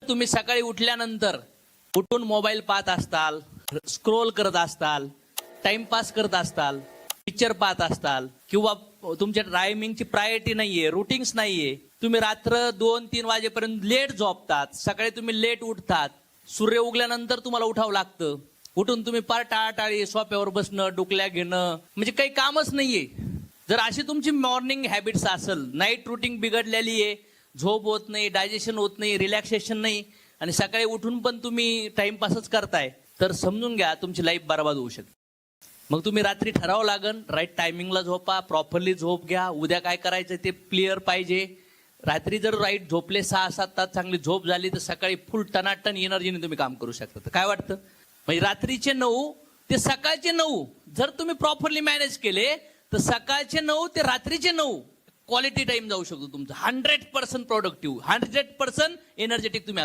तुम्ही सकाळी उठल्यानंतर उठून मोबाईल पाहत असताल, स्क्रोल करत असताल, टाइमपास करत असताल, पिक्चर पाहत असताल किंवा तुमच्या टायमिंगची प्रायोरिटी नाहीये, रुटीन्स नाहीये, तुम्ही रात्र 2-3 वाजेपर्यंत लेट झोपतात, सकाळी तुम्ही लेट उठतात, सूर्य उगल्यानंतर तुम्हाला उठावं लागतं, उठून तुम्ही पार टाळाटाळी सोफ्यावर बसणं, डुकल्या घेणं, म्हणजे काही कामच नाहीये. जर अशी तुमची मॉर्निंग हॅबिट्स असेल, नाईट रुटीन बिघडलेली आहे, झोप होत नाही, डायजेशन होत नाही, रिलॅक्सेशन नाही आणि सकाळी उठून पण तुम्ही टाइमपासच करताय, तर समजून घ्या तुमची लाईफ बरबाद होऊ शकते. मग तुम्ही रात्री ठरावं लागन, राईट टायमिंगला झोपा, प्रॉपरली झोप घ्या, उद्या काय करायचं ते क्लिअर पाहिजे. रात्री जर राईट झोपले 6-7 तास चांगली झोप झाली तर सकाळी फुल टनाटन एनर्जीने तुम्ही काम करू शकता. तर काय वाटतं? म्हणजे रात्रीचे 9 ते सकाळचे 9 जर तुम्ही प्रॉपरली मॅनेज केले तर सकाळचे 9 ते रात्रीचे 9 क्वालिटी टाइम जाऊ शकतो तुमचा. 100% प्रोडक्टिव्ह, 100% एनर्जेटिक तुम्ही असू.